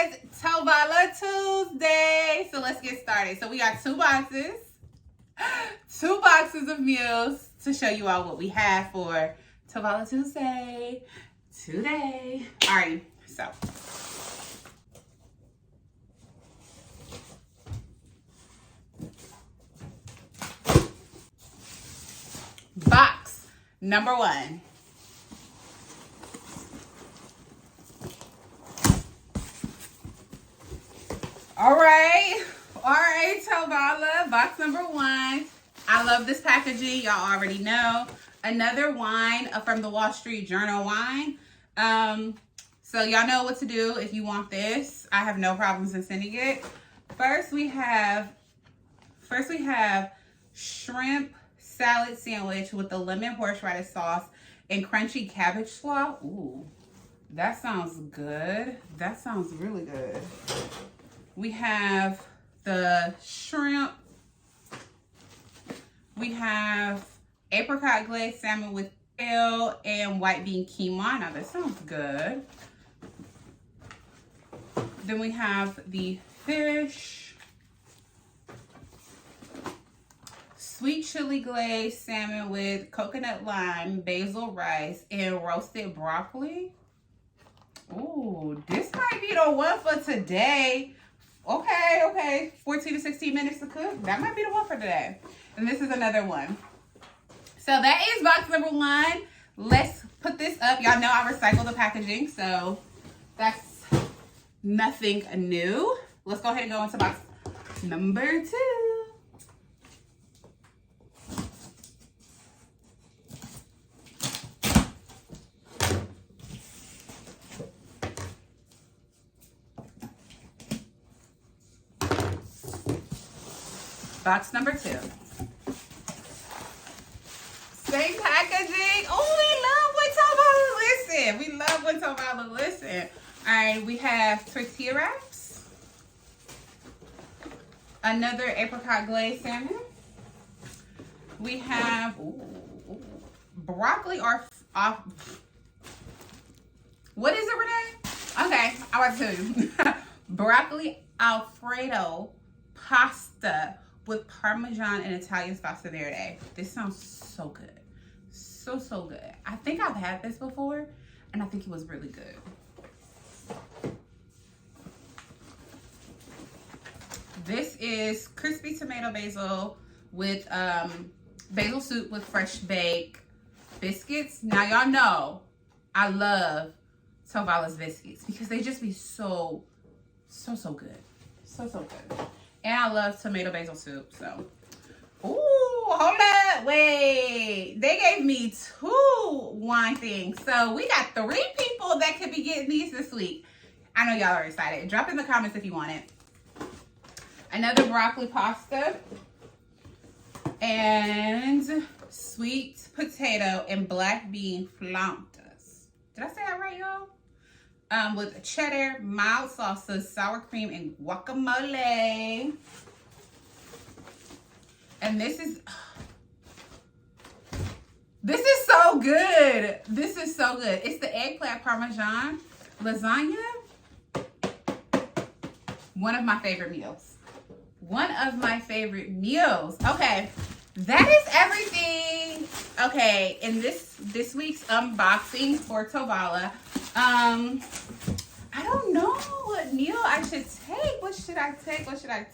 is Tovala Tuesday. So let's get started. So we got two boxes of meals to show you all what we have for Tovala Tuesday today. All right, so box number one. All right, Tovala, box number one. I love this packaging, y'all already know. Another wine from the Wall Street Journal wine. So y'all know what to do if you want this. I have no problems in sending it. First we have shrimp salad sandwich with the lemon horseradish sauce and crunchy cabbage slaw. Ooh, that sounds good. That sounds really good. We have the shrimp. We have apricot glazed salmon with kale and white bean quinoa. Now that sounds good. Then we have the fish. Sweet chili glazed salmon with coconut lime, basil rice, and roasted broccoli. Ooh, this might be the one for today. Okay. 14 to 16 minutes to cook. That might be the one for today. And this is another one. So that is box number one. Let's put this up. Y'all know I recycle the packaging, so that's nothing new. Let's go ahead and go into box number two. Box number two. Same packaging. Oh, we love when Tovala listen. We love when Tovala listen. All right, we have tortilla wraps. Another apricot glazed salmon. We have broccoli or what is it, Renee? Okay, I want to tell you. Broccoli Alfredo pasta with Parmesan and Italian salsa verde. This sounds so good. So good. I think I've had this before, and I think it was really good. This is crispy tomato basil with basil soup with fresh baked biscuits. Now, y'all know I love Tovala's biscuits because they just be so good. So good. And I love tomato basil soup, so. Ooh, hold up, wait. They gave me two wine things. So we got 3 people that could be getting these this week. I know y'all are excited. Drop in the comments if you want it. Another broccoli pasta. And sweet potato and black bean flautas. Did I say that right, y'all? With cheddar, mild salsa, sour cream, and guacamole. And this is so good. This is so good. It's the eggplant parmesan lasagna. One of my favorite meals. Okay, that is everything. Okay, in this week's unboxing for Tovala. I don't know what meal I should take. What should I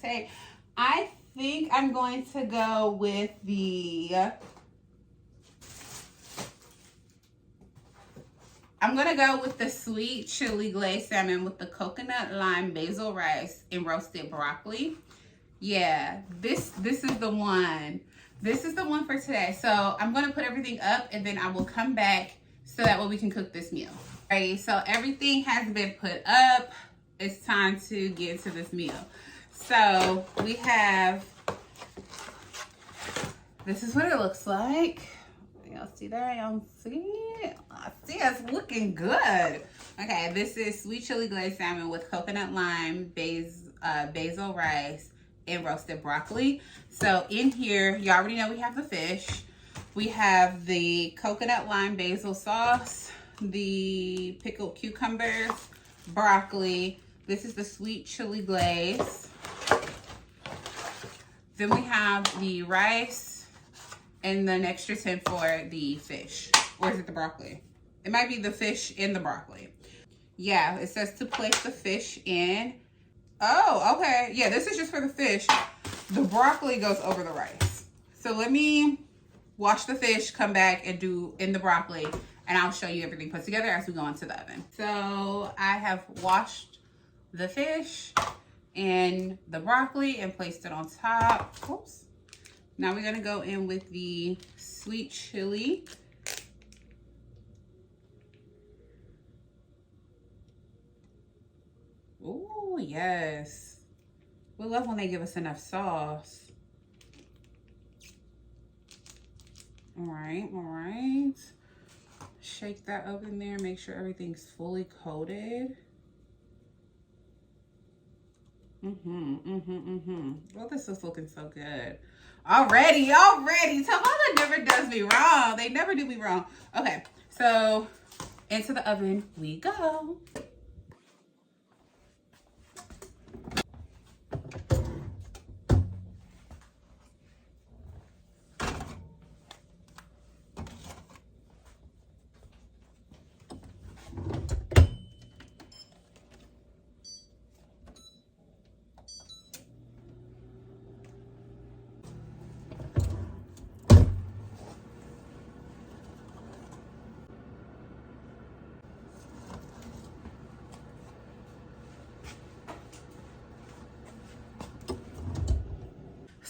take? I think I'm going to go with the sweet chili glazed salmon with the coconut lime basil rice and roasted broccoli. Yeah, this is the one. This is the one for today. So I'm going to put everything up and then I will come back so that way we can cook this meal. All right, so everything has been put up. It's time to get into this meal. So we have, this is what it looks like. Y'all see that? Y'all see it? I see it's looking good. Okay, this is sweet chili glazed salmon with coconut lime, basil rice, and roasted broccoli. So in here, you already know we have the fish. We have the coconut lime basil sauce, the pickled cucumbers, broccoli, This is the sweet chili glaze. Then we have the rice and an extra 10 for the fish. Or is it the broccoli? It might be the fish and the broccoli. Yeah, it says to place the fish in. Oh, okay. Yeah, this is just for the fish. The broccoli goes over the rice. So let me wash the fish, come back and do in the broccoli, and I'll show you everything put together as we go into the oven. So I have washed the fish and the broccoli and placed it on top. Oops. Now we're gonna go in with the sweet chili. Oh, yes. We love when they give us enough sauce. All right. Shake that up in there. Make sure everything's fully coated. Well, this is looking so good. Already. Tovala never does me wrong. They never do me wrong. Okay, so into the oven we go.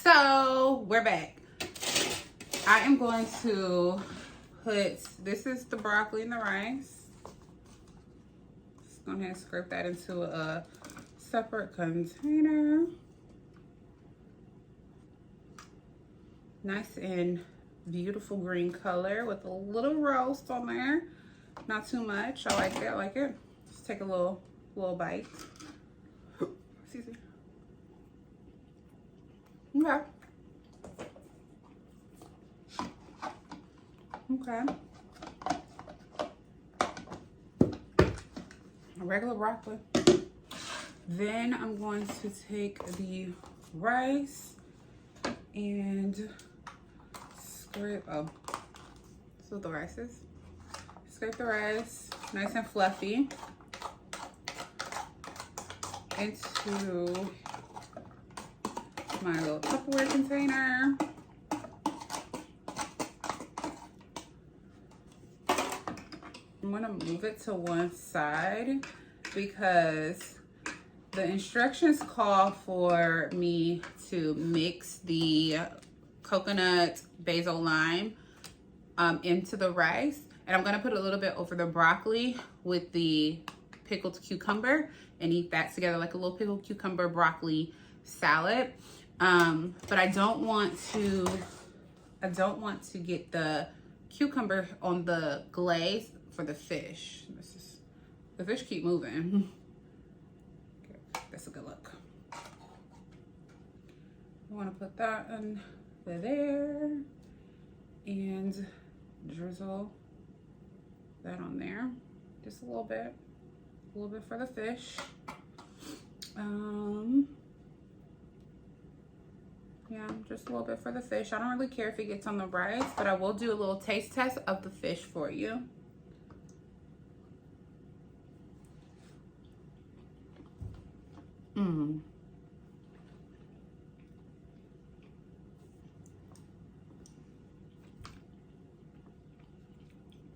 So we're back. I am going to put, this is the broccoli and the rice. Just go ahead and scrape that into a separate container. Nice and beautiful green color with a little roast on there. Not too much. I like it. Just take a little bite. Excuse me. Okay. A regular broccoli. Then I'm going to take the rice and scrape, oh, that's what the rice is. Scrape the rice, nice and fluffy, into my little Tupperware container. I'm gonna move it to one side because the instructions call for me to mix the coconut basil lime into the rice, and I'm gonna put a little bit over the broccoli with the pickled cucumber and eat that together like a little pickled cucumber broccoli salad. But I don't want to get the cucumber on the glaze for the fish. The fish keep moving. Okay, that's a good look. I want to put that in there and drizzle that on there. Just a little bit for the fish. Yeah, just a little bit for the fish. I don't really care if it gets on the rice, but I will do a little taste test of the fish for you.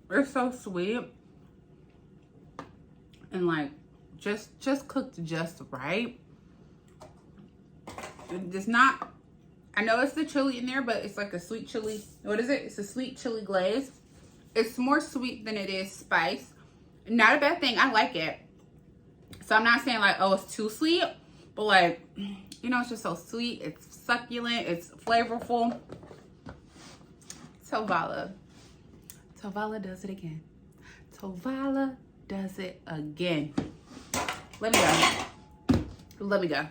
It's so sweet and like just cooked just right. It's not, I know it's the chili in there, but it's like a sweet chili. What is it? It's a sweet chili glaze. It's more sweet than it is spice. Not a bad thing. I like it. So I'm not saying like, oh, it's too sweet, but like, you know, it's just so sweet. It's succulent. It's flavorful. Tovala does it again. Tovala does it again. Let me go.